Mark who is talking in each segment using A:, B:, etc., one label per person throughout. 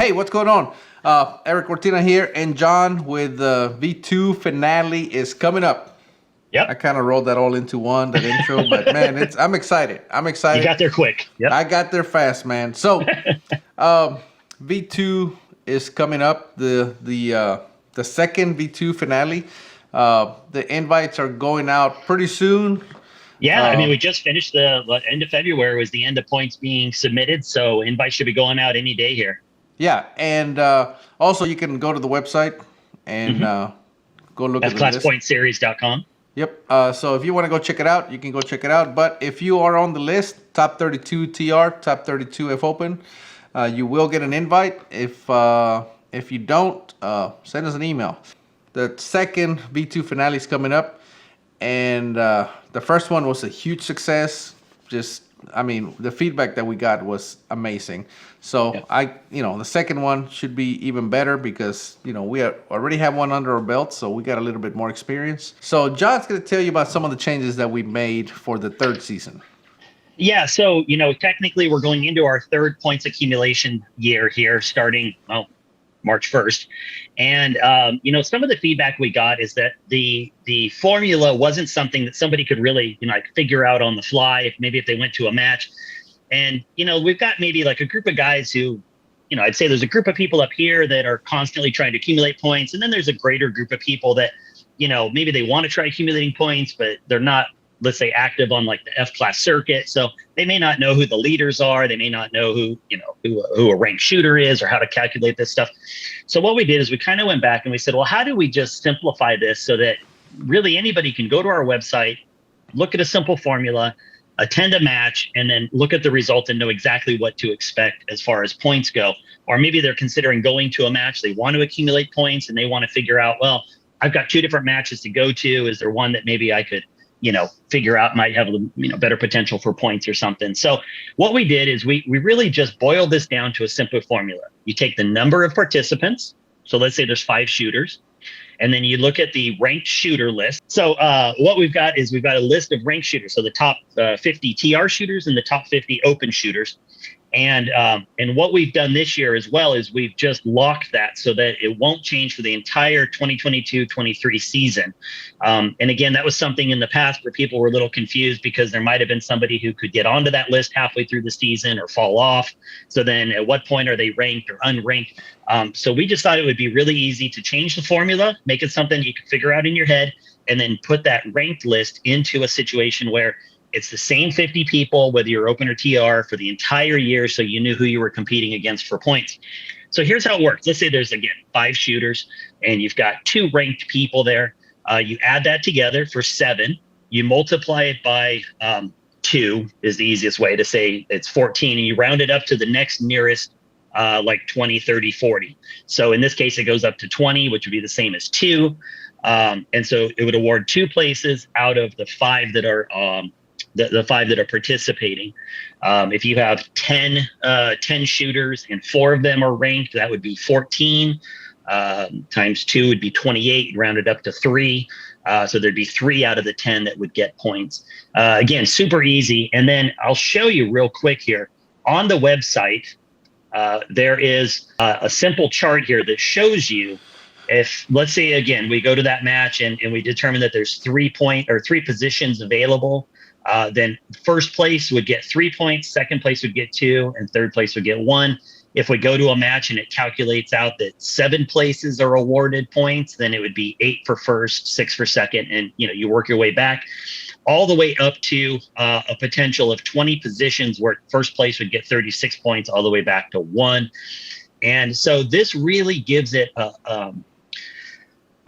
A: Hey, what's going on? Eric Cortina here, and John with the V2 finale is coming up. I
B: Yep.
A: kind of rolled that all into one, that intro, but man, I'm excited. I'm
B: You
A: excited.
B: got there quick. Yep.
A: I got there fast, man. So, V2 is coming up. The second V2 finale. The invites are going out pretty soon.
B: Yeah. I mean,
A: Uh,
B: we just finished the end of February was the end of points being submitted. So invites should be going out any day here.
A: yeah, and also you can go to the website and
B: Mm-hmm.
A: go look at the list.
B: FClassPointSeries.com.
A: Yep. So if you want to go check it out, you can go check it out. But if you are on the list, top 32 TR, top 32 F Open, you will get an invite. If you don't, send us an email. The second V2 finale is coming up, and the first one was a huge success. Just, I mean, the feedback that we got was amazing. So
B: Yep.
A: the second one should be even better because already have one under our belt, so we got a little bit more experience. So John's going to tell you about some of the changes that we made for the third season.
B: Yeah. So, technically we're going into our third points accumulation year here starting, well, March 1st. And, some of the feedback we got is that the formula wasn't something that somebody could really, like figure out on the fly, if they went to a match. And, we've got maybe like a group of guys who, I'd say there's a group of people up here that are constantly trying to accumulate points. And then there's a greater group of people that, maybe they want to try accumulating points, but they're not, let's say, active on like the F class circuit. So they may not know who the leaders are. They may not know who a ranked shooter is or how to calculate this stuff. So what we did is we kind of went back and we said, well, how do we just simplify this so that really anybody can go to our website, look at a simple formula, attend a match, and then look at the result and know exactly what to expect as far as points go. Or maybe they're considering going to a match. They want to accumulate points and they want to figure out, well, I've got two different matches to go to. Is there one that maybe I could figure out might have better potential for points or something. So what we did is we really just boiled this down to a simple formula. You take the number of participants. So let's say there's 5 shooters. And then you look at the ranked shooter list. So what we've got is we've got a list of ranked shooters. So the top 50 TR shooters and the top 50 open shooters. And what we've done this year as well is we've just locked that so that it won't change for the entire 2022-23 season. And again, that was something in the past where people were a little confused because there might have been somebody who could get onto that list halfway through the season or fall off. So then at what point are they ranked or unranked? So we just thought it would be really easy to change the formula, make it something you can figure out in your head, and then put that ranked list into a situation where it's the same 50 people, whether you're open or TR, for the entire year, so you knew who you were competing against for points. So here's how it works. Let's say there's, again, 5 shooters, and you've got 2 ranked people there. You add that together for 7. You multiply it by 2 is the easiest way to say it's 14, and you round it up to the next nearest, like 20, 30, 40. So in this case, it goes up to 20, which would be the same as 2. And so it would award 2 places out of the 5 that are the 5 that are participating. If you have 10 shooters and 4 of them are ranked, that would be 14. Times 2 would be 28, rounded up to 3. So there'd be 3 out of the 10 that would get points. Again, super easy. And then I'll show you real quick here. On the website, there is a simple chart here that shows you if, let's say, again, we go to that match and we determine that there's 3 positions available. Then first place would get 3 points, second place would get 2, and third place would get 1. If we go to a match and it calculates out that 7 places are awarded points, then it would be 8 for first, 6 for second, and you work your way back all the way up to a potential of 20 positions where first place would get 36 points all the way back to 1. And so this really gives it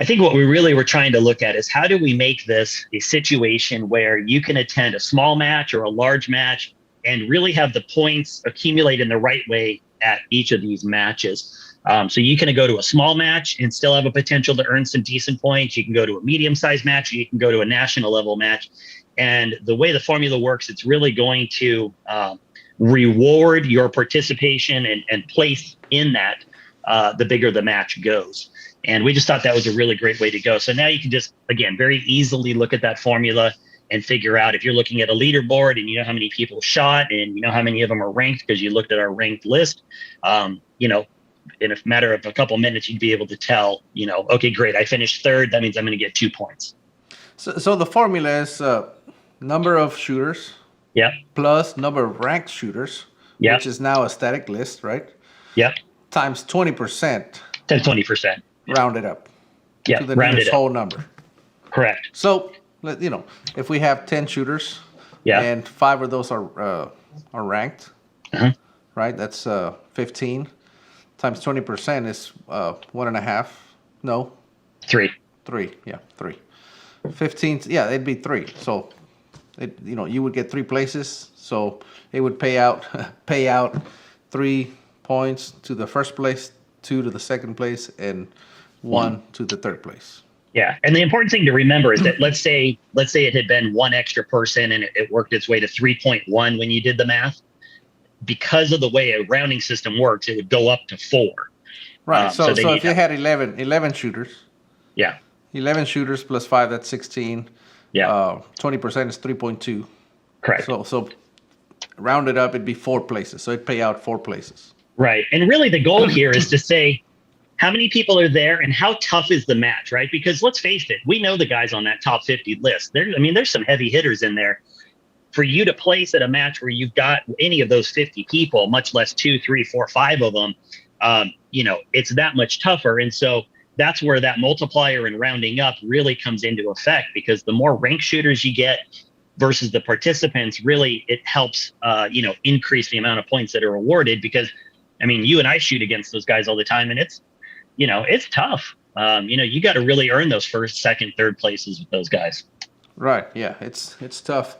B: I think what we really were trying to look at is how do we make this a situation where you can attend a small match or a large match and really have the points accumulate in the right way at each of these matches. So you can go to a small match and still have a potential to earn some decent points. You can go to a medium-sized match, or you can go to a national level match. And the way the formula works, it's really going to reward your participation and place in that the bigger the match goes. And we just thought that was a really great way to go. So now you can just, again, very easily look at that formula and figure out if you're looking at a leaderboard and you know how many people shot and you know how many of them are ranked because you looked at our ranked list, in a matter of a couple minutes, you'd be able to tell, okay, great, I finished third. That means I'm going to get 2 points.
A: So the formula is number of shooters
B: Yep.
A: plus number of ranked shooters,
B: Yep.
A: which is now a static list, right?
B: Yep.
A: Times 20%,
B: 10-20%.
A: rounded up
B: Yeah.
A: to the
B: Rounded
A: nearest
B: up.
A: whole number.
B: Correct.
A: So, if we have 10 shooters,
B: Yeah.
A: and 5 of those are ranked,
B: Uh-huh.
A: right? That's 15 times 20% is 1.5. No,
B: 3.
A: 3. Yeah, 3. 15. Yeah, it'd be 3. So, you would get 3 places. So it would pay out 3 points to the first place, 2 to the second place, and 1 to the third place.
B: Yeah. And the important thing to remember is that let's say it had been 1 extra person and it worked its way to 3.1 when you did the math. Because of the way a rounding system works, it would go up to 4.
A: Right. So
B: then
A: if you had 11 shooters,
B: Yeah.
A: 11 shooters plus 5, that's 16.
B: Yeah.
A: 20% is 3.2.
B: Correct.
A: So rounded up, it'd be 4 places. So it'd pay out 4 places.
B: Right. And really the goal here is to say how many people are there and how tough is the match, right? Because let's face it, we know the guys on that top 50 list. There's some heavy hitters in there. For you to place at a match where you've got any of those 50 people, much less 2, 3, 4, 5 of them, it's that much tougher. And so that's where that multiplier and rounding up really comes into effect, because the more rank shooters you get versus the participants, really it helps, increase the amount of points that are awarded. Because, you and I shoot against those guys all the time, and it's tough. You got to really earn those first, second, third places with those guys.
A: Right. Yeah. It's tough.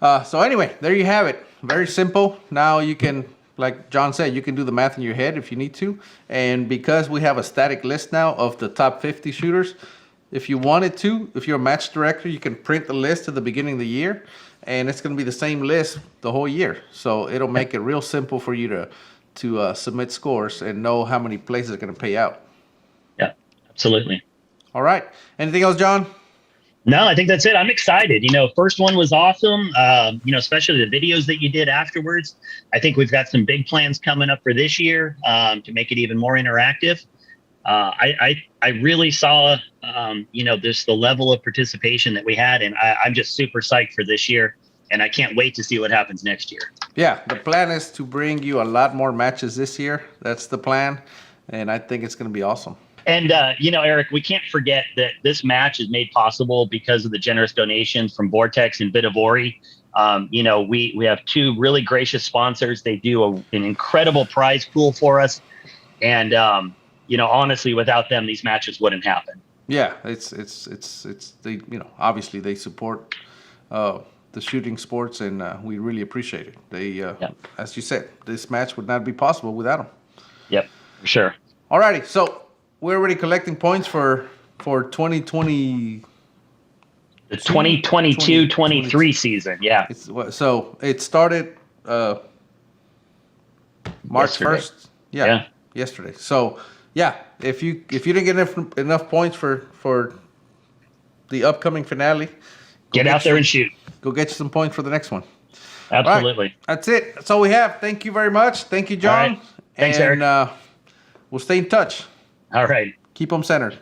A: So anyway, there you have it. Very simple. Now you can, like John said, you can do the math in your head if you need to. And because we have a static list now of the top 50 shooters, if you wanted to, if you're a match director, you can print the list at the beginning of the year, and it's going to be the same list the whole year. So it'll make it real simple for you to submit scores and know how many places are going to pay out.
B: Yeah, absolutely.
A: All right. Anything else, John?
B: No, I think that's it. I'm excited. First one was awesome. Especially the videos that you did afterwards. I think we've got some big plans coming up for this year to make it even more interactive. I really saw, just the level of participation that we had, and I'm just super psyched for this year, and I can't wait to see what happens next year.
A: Yeah, the plan is to bring you a lot more matches this year. That's the plan, and I think it's going to be awesome.
B: And, Eric, we can't forget that this match is made possible because of the generous donations from Vortex and Bitavori. We have 2 really gracious sponsors. They do an incredible prize pool for us. And, honestly, without them, these matches wouldn't happen.
A: Yeah, it's they, obviously they support the shooting sports, and we really appreciate it. They, as you said, this match would not be possible without them.
B: Yep, for sure.
A: Alrighty, so we're already collecting points for 2020.
B: The 2022-23 season, yeah.
A: So it started March 1st. Yeah, yesterday. So yeah, if you didn't get enough points for the upcoming finale,
B: get out there and shoot.
A: Go get you some points for the next one.
B: Absolutely.
A: Right, that's it. That's all we have. Thank you very much. Thank you, John.
B: All right. Thanks, Eric.
A: We'll stay in touch.
B: All right.
A: Keep them centered.